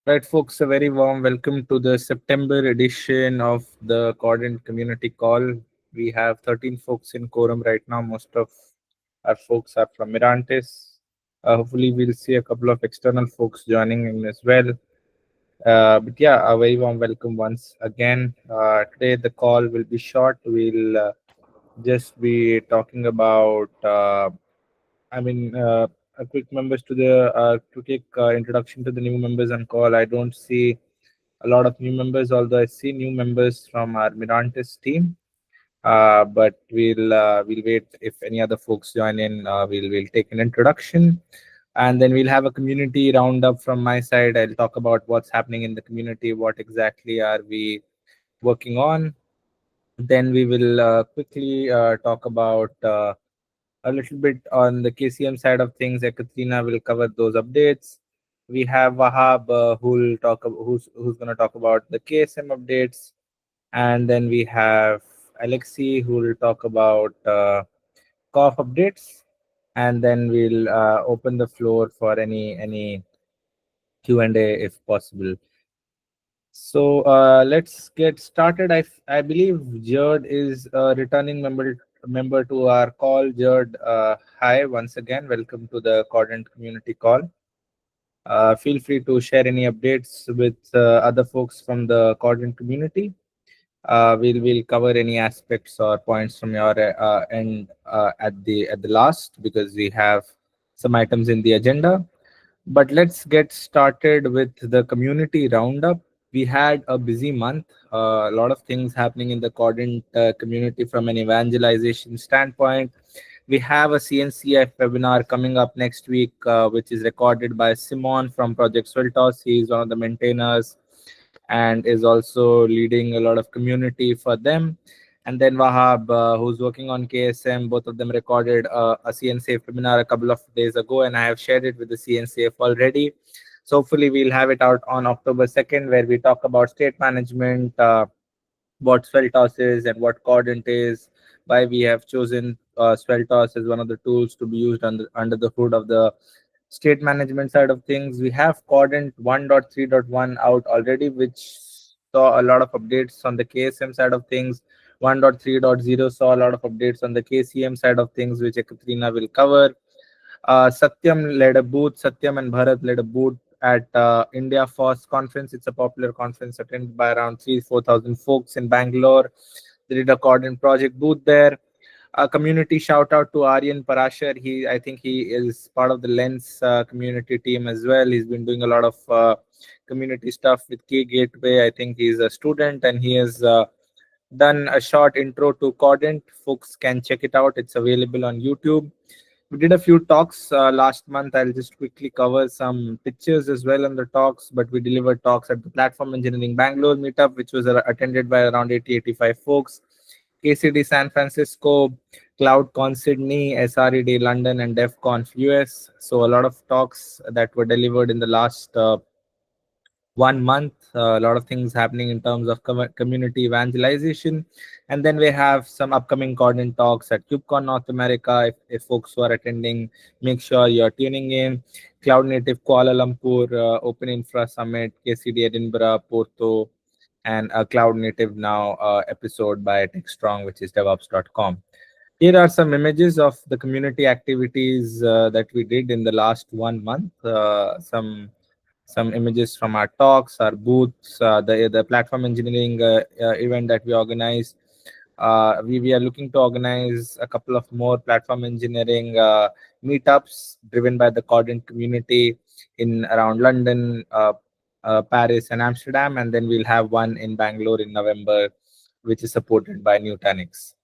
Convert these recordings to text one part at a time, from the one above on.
Right, folks, a very warm welcome to the September edition of the k0rdent Community Call. We have 13 folks in quorum right now. Most of our folks are from Mirantis. Hopefully, we'll see a couple of external folks joining in as well. But yeah, a very warm welcome once again. Today, the call will be short. We'll just be talking about I mean, a quick members to the quick introduction to the new members on call. I don't see a lot of new members, although I see new members from our Mirantis team. But we'll wait if any other folks join in. We'll take an introduction, and then we'll have a community roundup from my side. I'll talk about what's happening in the community, what exactly are we working on. Then we will quickly talk about. A little bit on the KCM side of things. Ekaterina will cover those updates. We have Wahab who's going to talk about the KSM updates, and then we have Alexi who will talk about COF updates, and then we'll open the floor for any Q&A if possible. So let's get started. I believe Jared is a returning member to our call. Jared, hi once again. Welcome to the k0rdent Community Call. Feel free to share any updates with other folks from the k0rdent community. We'll cover any aspects or points from your end at the last because we have some items in the agenda. But let's get started with the community roundup. We had a busy month, a lot of things happening in the k0rdent community from an evangelization standpoint. We have a CNCF webinar coming up next week, which is recorded by Simon from Project Sweltos. He is one of the maintainers and is also leading a lot of community for them. And then Wahab, who's working on KSM, both of them recorded a CNCF webinar a couple of days ago, and I have shared it with the CNCF already. So hopefully we'll have it out on October 2nd, where we talk about state management, what Sweltos is and what k0rdent is, why we have chosen Sweltos as one of the tools to be used under the hood of the state management side of things. We have k0rdent 1.3.1 out already, which saw a lot of updates on the KSM side of things. 1.3.0 saw a lot of updates on the KCM side of things, which Ekaterina will cover. Satyam and Bharat led a booth at India Force conference. It's a popular conference attended by around 3,000-4,000 folks in Bangalore. They did a k0rdent project booth there. A community shout out to Aryan Parashar. I think he is part of the Lens community team as well. He's been doing a lot of community stuff with K Gateway. I think he's a student and he has done a short intro to k0rdent. Folks can check it out. It's available on YouTube. We did a few talks last month. I'll just quickly cover some pictures as well on the talks, but we delivered talks at the Platform Engineering Bangalore meetup, which was attended by around 80-85 folks. KCD San Francisco, CloudCon Sydney, SRE Day London, and DevConf US. So a lot of talks that were delivered in the last 1 month. A lot of things happening in terms of community evangelization. And then we have some upcoming k0rdent talks at KubeCon North America. If folks who are attending, make sure you're tuning in. Cloud Native Kuala Lumpur, Open Infra Summit, KCD Edinburgh, Porto, and a Cloud Native Now episode by TechStrong, which is devops.com. Here are some images of the community activities that we did in the last 1 month. Some images from our talks, our booths, the platform engineering event that we organized. We are looking to organize a couple of more platform engineering meetups driven by the k0rdent community in around London, Paris, and Amsterdam, and then we'll have one in Bangalore in November, which is supported by Nutanix.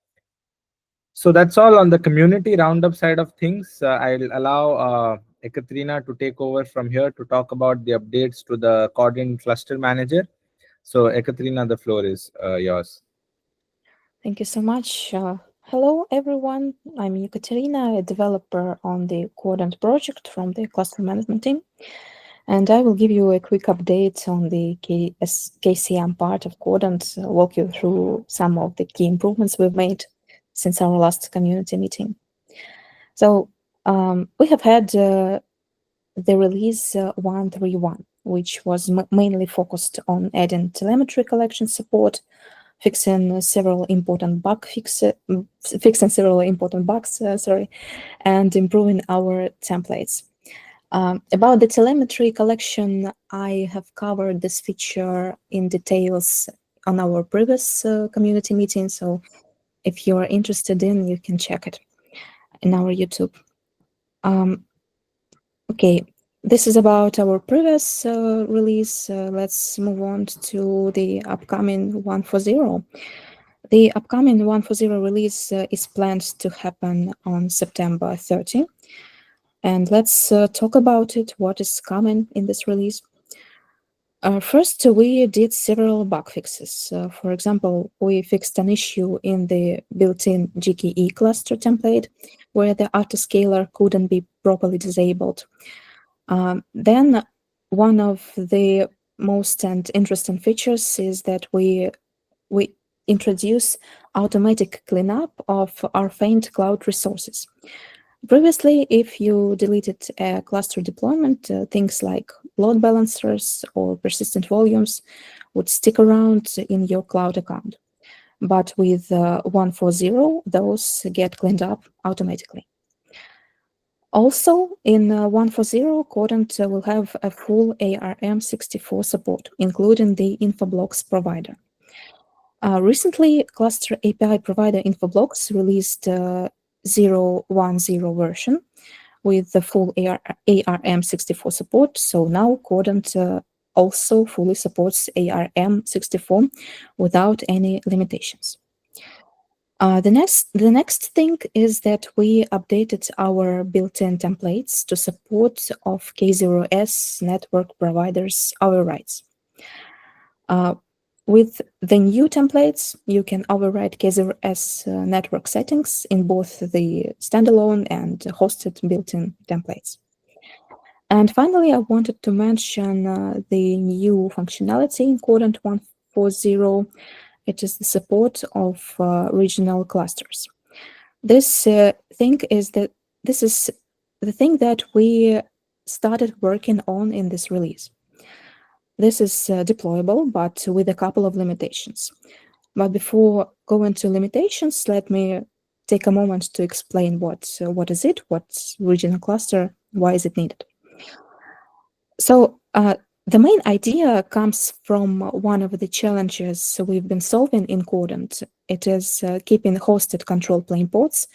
So that's all on the community roundup side of things. I'll allow Ekaterina to take over from here to talk about the updates to the k0rdent cluster manager. So Ekaterina, the floor is yours. Thank you so much. Hello, everyone. I'm Ekaterina, a developer on the k0rdent project from the cluster management team. And I will give you a quick update on the KCM part of k0rdent, walk you through some of the key improvements we've made since our last community meeting. So we have had the release 131. which was mainly focused on adding telemetry collection support, fixing several important bugs, and improving our templates. About the telemetry collection, I have covered this feature in details on our previous community meeting. So if you are interested in, you can check it in our YouTube. Okay, this is about our previous release. Let's move on to the upcoming 1.4.0. The upcoming 1.4.0 release is planned to happen on September 30. And let's talk about it, what is coming in this release. First, we did several bug fixes. For example, we fixed an issue in the built-in GKE cluster template where the autoscaler couldn't be properly disabled. Then one of the most and interesting features is that we introduce automatic cleanup of our faint cloud resources. Previously, if you deleted a cluster deployment, things like load balancers or persistent volumes would stick around in your cloud account. But with 1.4.0, those get cleaned up automatically. Also, in 1.4.0, k0rdent will have a full ARM64 support, including the Infoblox provider. Recently, Cluster API provider Infoblox released 0.1.0 version with the full ARM64 support. So now k0rdent also fully supports ARM64 without any limitations. The next thing is that we updated our built-in templates to support of K0s network providers overrides. With the new templates, you can override K0s network settings in both the standalone and hosted built-in templates. And finally, I wanted to mention the new functionality in k0rdent 1.4.0. It is the support of regional clusters. This is the thing that we started working on in this release. This is deployable, but with a couple of limitations. But before going to limitations, let me take a moment to explain what is it, what's regional cluster, why is it needed. So the main idea comes from one of the challenges we've been solving in k0rdent. It is keeping hosted control plane pods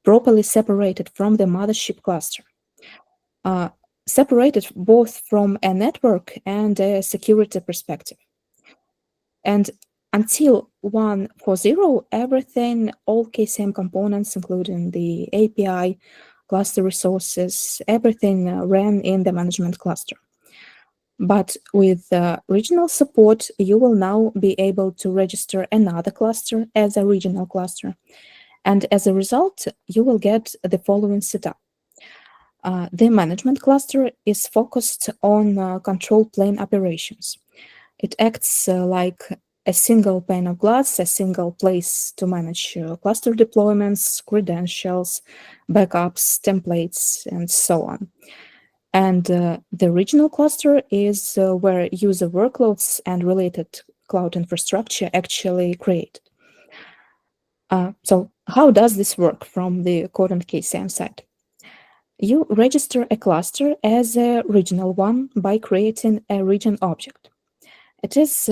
properly separated from the mothership cluster. Separated both from a network and a security perspective. And until 1.4.0, everything, all KCM components, including the API, cluster resources, everything ran in the management cluster. But with regional support, you will now be able to register another cluster as a regional cluster. And as a result, you will get the following setup. The management cluster is focused on control plane operations. It acts like a single pane of glass, a single place to manage cluster deployments, credentials, backups, templates, and so on. And the regional cluster is where user workloads and related cloud infrastructure actually create. So how does this work from the k0rdent KCM side? You register a cluster as a regional one by creating a region object. It is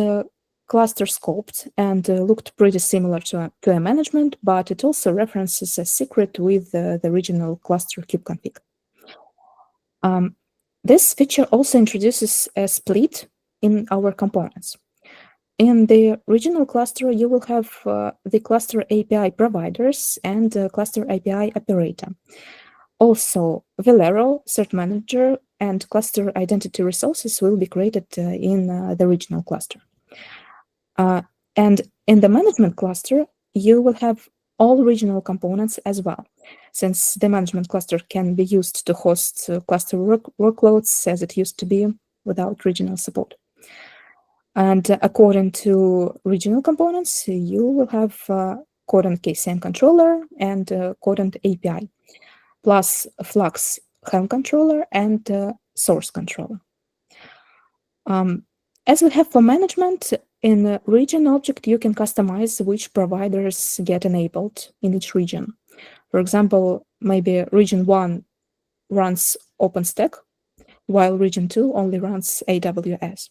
cluster scoped and looked pretty similar to a management, but it also references a secret with the regional cluster kubeconfig. This feature also introduces a split in our components. In the regional cluster, you will have the cluster API providers and cluster API operator. Also, Velero, cert manager, and cluster identity resources will be created in the regional cluster. And in the management cluster, you will have all regional components as well, since the management cluster can be used to host cluster workloads as it used to be without regional support. And according to regional components, you will have k0rdent KCM controller and k0rdent API, plus Flux helm controller and source controller. As we have for management, in the region object, you can customize which providers get enabled in each region. For example, maybe region 1 runs OpenStack, while region 2 only runs AWS.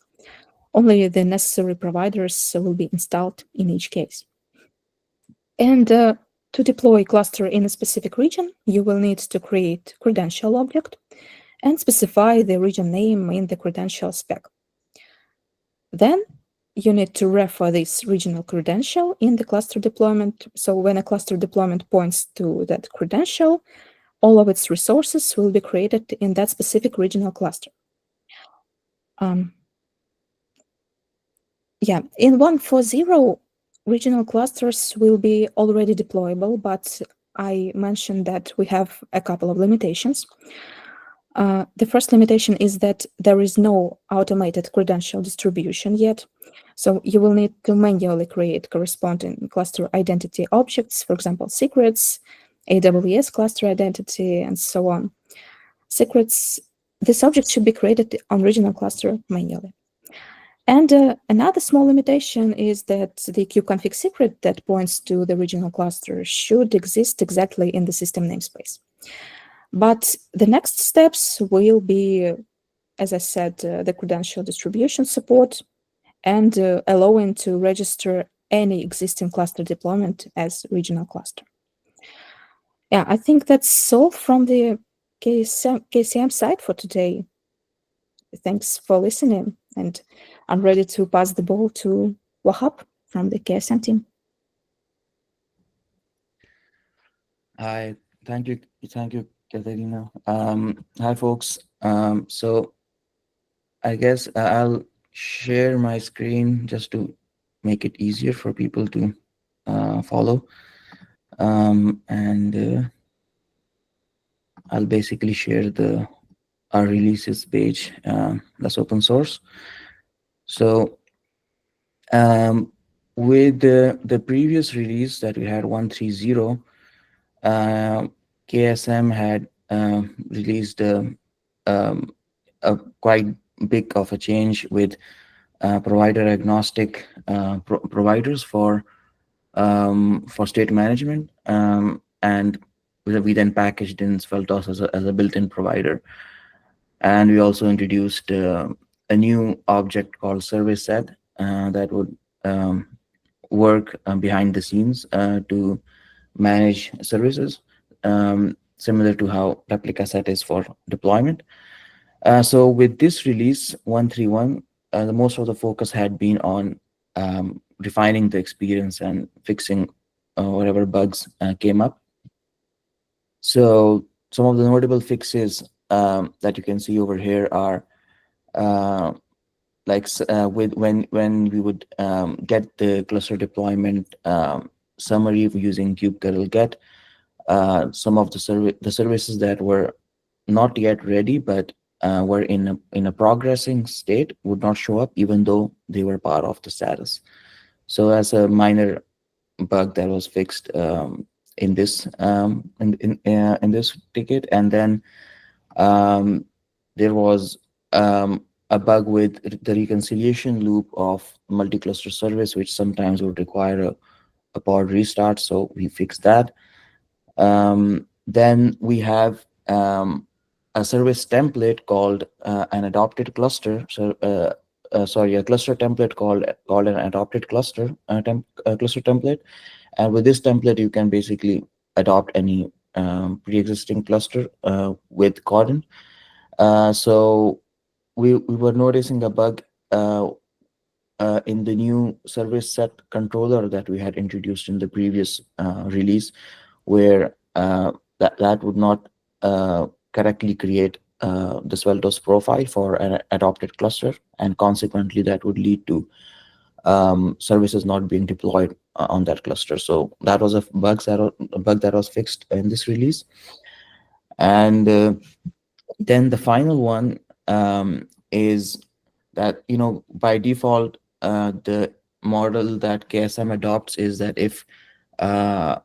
Only the necessary providers will be installed in each case. And to deploy a cluster in a specific region, you will need to create credential object and specify the region name in the credential spec. Then you need to refer this regional credential in the cluster deployment. So when a cluster deployment points to that credential, all of its resources will be created in that specific regional cluster. In 1.4.0, regional clusters will be already deployable, but I mentioned that we have a couple of limitations. The first limitation is that there is no automated credential distribution yet. So you will need to manually create corresponding cluster identity objects, for example, secrets, AWS cluster identity, and so on. Secrets, this object should be created on regional cluster manually. And another small limitation is that the kubeconfig secret that points to the regional cluster should exist exactly in the system namespace. But the next steps will be, as I said, the credential distribution support and allowing to register any existing cluster deployment as regional cluster. Yeah, I think that's all from the KCM side for today. Thanks for listening, and I'm ready to pass the ball to Wahab from the KSM team. Hi, thank you, Katerina. Hi, folks. So I guess I'll share my screen just to make it easier for people to follow. And I'll basically share our releases page that's open source. So with the previous release that we had 1.3.0, KSM had released a quite big of a change with provider agnostic providers for state management, and we then packaged in Sveltos as a built-in provider. And we also introduced a new object called service set that would work behind the scenes to manage services, similar to how replica set is for deployment. So with this release 1.3.1, the most of the focus had been on refining the experience and fixing whatever bugs came up. So some of the notable fixes that you can see over here are with when we would get the cluster deployment summary using k0rdent, some of the services that were not yet ready but were in a progressing state would not show up even though they were part of the status. So as a minor bug that was fixed in this in this ticket. And then there was a bug with the reconciliation loop of multi-cluster service, which sometimes would require a pod restart. So we fixed that. Then we have a service template called an adopted cluster. So a cluster template called an adopted cluster cluster template. And with this template, you can basically adopt any pre-existing cluster with k0rdent. So we were noticing a bug in the new service set controller that we had introduced in the previous release, where that would not correctly create the Sveltos profile for an adopted cluster, and consequently that would lead to services not being deployed on that cluster. So that was a bug that was fixed in this release. And then the final one is that, by default, the model that KSM adopts is that if a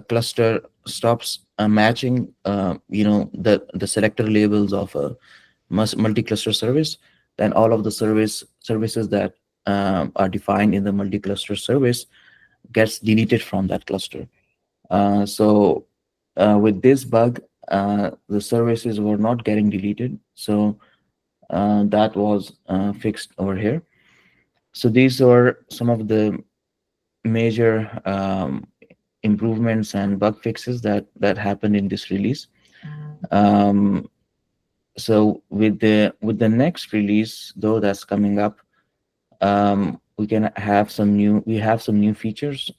cluster stops matching the selector labels of a multi-cluster service, then all of the services that are defined in the multi-cluster service gets deleted from that cluster. With this bug, the services were not getting deleted. So that was fixed over here. So these are some of the major improvements and bug fixes that happened in this release. So with the next release, though, that's coming up, we have some new features.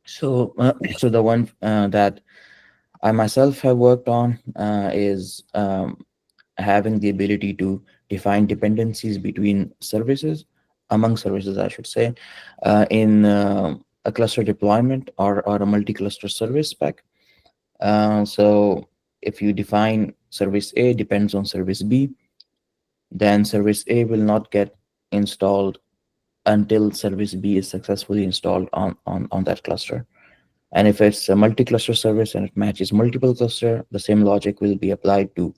So the one that I myself have worked on is having the ability to define dependencies between services, among services, I should say, in a cluster deployment or a multi-cluster service spec. So if you define service A depends on service B, then service A will not get installed until service B is successfully installed on that cluster. And if it's a multi-cluster service and it matches multiple cluster, the same logic will be applied to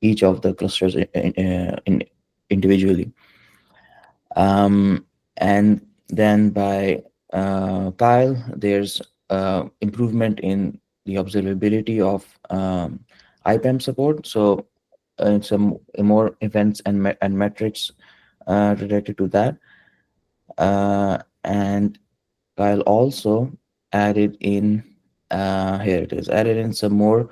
each of the clusters individually. And then by Kyle, there's improvement in the observability of IPAM support. So some more events and metrics related to that. And Kyle also added in added in some more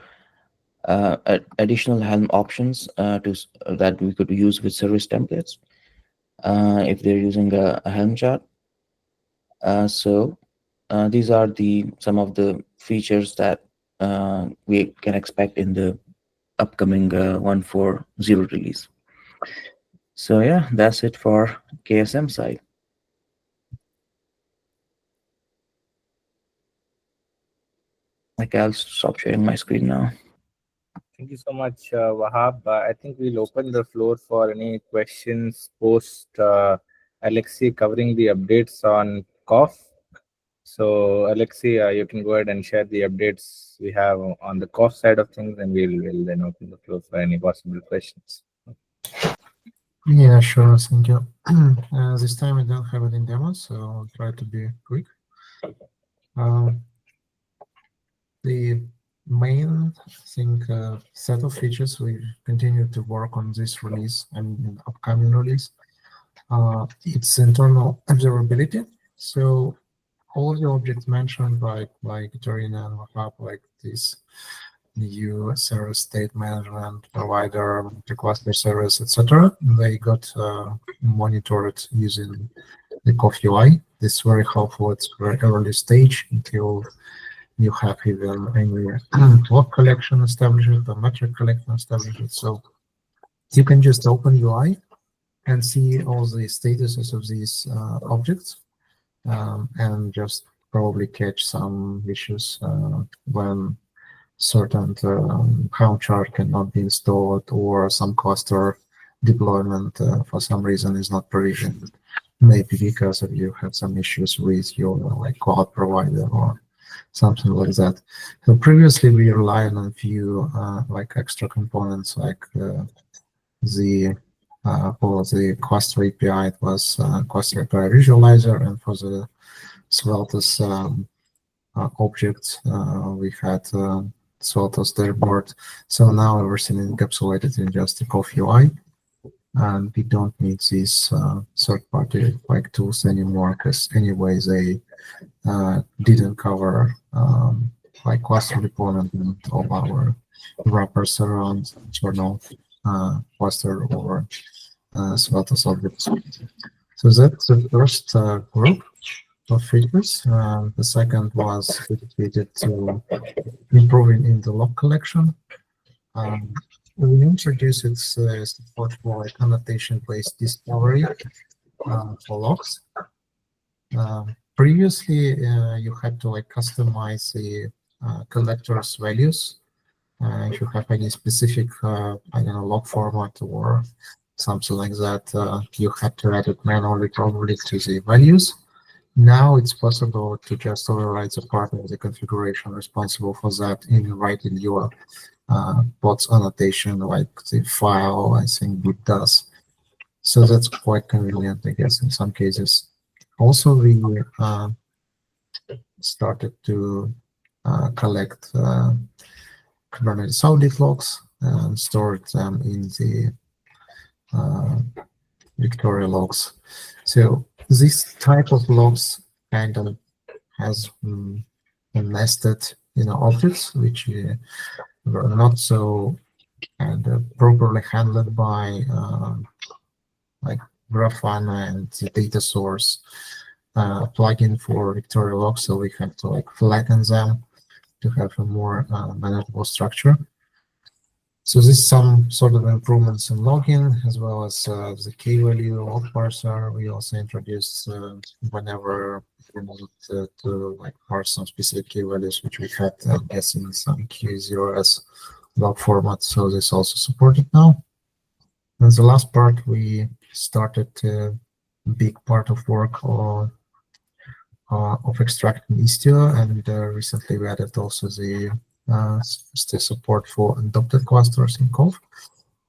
additional Helm options that we could use with service templates if they're using a Helm chart. These are some of the features that we can expect in the upcoming 1.4.0 release. So yeah, that's it for KSM side. I'll stop sharing my screen now. Thank you so much, Wahab. I think we'll open the floor for any questions post Alexei covering the updates on COF. So, Alexei, you can go ahead and share the updates we have on the COF side of things, and we'll then open the floor for any possible questions. Yeah, sure. Thank you. This time I don't have any demos, so I'll try to be quick. The main set of features we continue to work on this release and in upcoming release. It's internal observability. So all the objects mentioned by Katerina and Wahab, like this new service state management, provider, cluster service, etc., they got monitored using the COF UI. This is very helpful. It's very early stage until you have even any log collection established or metric collection established. So you can just open UI and see all the statuses of these objects and just probably catch some issues when certain Helm chart cannot be installed or some cluster deployment for some reason is not provisioned. Maybe because of you have some issues with your cloud provider or something like that. So previously we relied on a few extra components like for the cluster API, it was cluster API visualizer, and for the Sveltus objects, we had Sveltus dashboard. So now everything is encapsulated in just the COF UI, and we don't need these third-party tools anymore, because anyway they didn't cover cluster deployment of our wrappers around internal cluster or Sveltus objects. So that's the first group of features. The second was dedicated to improving in the log collection. We introduced support for annotation-based discovery for logs. Previously, you had to customize the collector's values. If you have any specific, log format or something like that, you had to add it manually probably to the values. Now it's possible to just override the part of the configuration responsible for that in writing your bots annotation, like the file, I think it does. So that's quite convenient, I guess, in some cases. Also, we started to collect Kubernetes audit logs and stored them in the Victoria logs. So this type of logs kind of has nested, objects which were not so properly handled by like Grafana and the data source plugin for Victoria logs. So we have to flatten them to have a more manageable structure. So this is some sort of improvements in logging, as well as the key value log parser. We also introduced whenever we need to parse some specific key values, which we had, I guess, in some K0s log format. So this also supported now. And the last part, we started a big part of work of extracting Istio, and recently we added also the support for adopted clusters in Cove.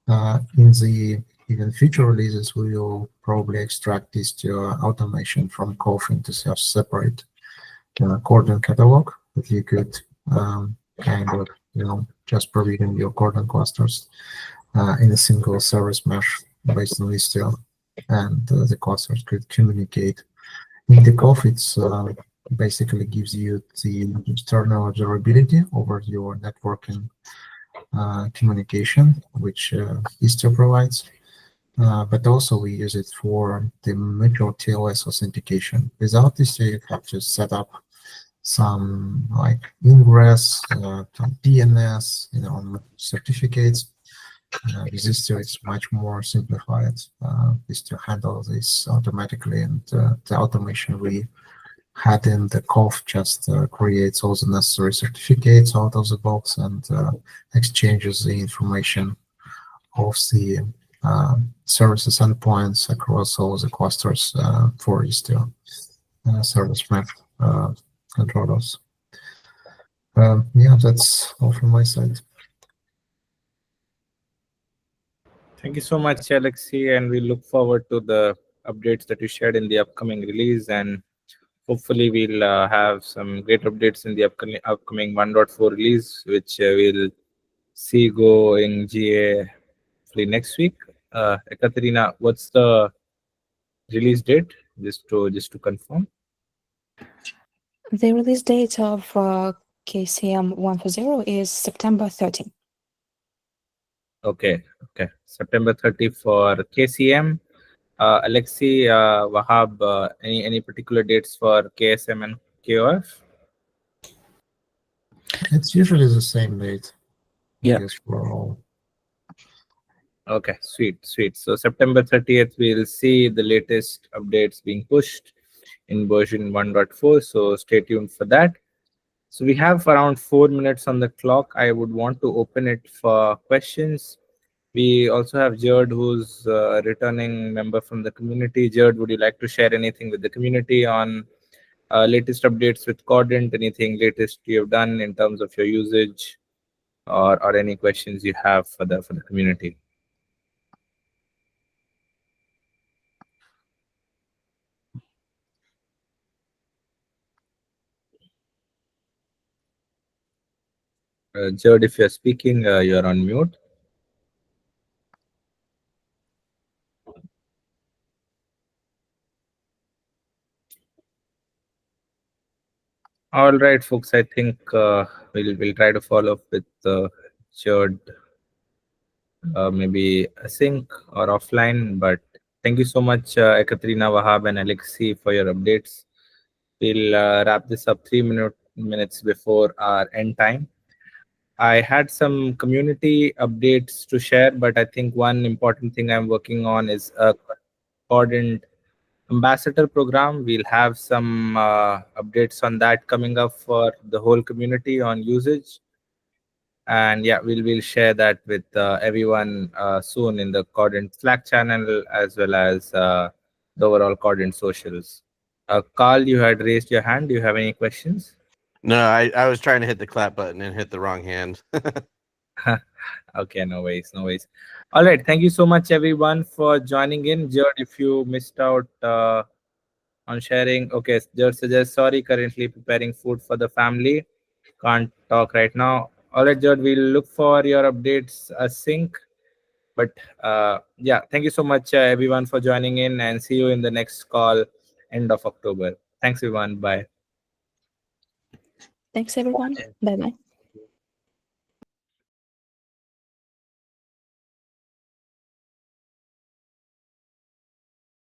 In the even future releases, we will probably extract Istio automation from Cove into separate k0rdent catalog that you could kind of just provision your k0rdent clusters in a single service mesh based on Istio, and the clusters could communicate. In the Cove, it's basically gives you the external observability over your networking communication, which Istio provides. But also we use it for the mutual TLS authentication. Without Istio, you have to set up some ingress, some DNS, certificates. With Istio, it's much more simplified. Istio handle this automatically, and the automation we had in the Cove just creates all the necessary certificates out of the box and exchanges the information of the services endpoints across all the clusters for Istio service map controllers. Yeah, that's all from my side. Thank you so much, Alexei, and we look forward to the updates that you shared in the upcoming release, and hopefully we'll have some great updates in the upcoming 1.4 release, which we'll see go in GA hopefully next week. Ekaterina, what's the release date? Just to confirm. The release date of KCM 1.0 is September 30. Okay. September 30 for KCM. Alexei, Wahab, any particular dates for KSM and KOF? It's usually the same date. Yeah. Yes, for all. Okay, sweet. So September 30th, we'll see the latest updates being pushed in version 1.4. So stay tuned for that. So we have around 4 minutes on the clock. I would want to open it for questions. We also have Jared, who's a returning member from the community. Jared, would you like to share anything with the community on latest updates with k0rdent? Anything latest you have done in terms of your usage, or any questions you have for the community? Jared, if you're speaking, you're on mute. All right, folks. I think we'll try to follow up with Jared, maybe async or offline. But thank you so much, Ekaterina, Wahab, and Alexei, for your updates. We'll wrap this up 3 minutes before our end time. I had some community updates to share, but I think one important thing I'm working on is a k0rdent ambassador program. We'll have some updates on that coming up for the whole community on usage. And yeah, we'll share that with everyone soon in the k0rdent Slack channel, as well as the overall k0rdent socials. Carl, you had raised your hand. Do you have any questions? No, I was trying to hit the clap button and hit the wrong hand. Okay, no worries, no worries. All right, thank you so much, everyone, for joining in. Jared, if you missed out on sharing, okay, Jared suggests sorry, currently preparing food for the family. Can't talk right now. All right, Jared, we'll look for your updates sync. But yeah, thank you so much, everyone, for joining in, and see you in the next call, end of October. Thanks, everyone. Bye. Thanks, everyone. Bye bye.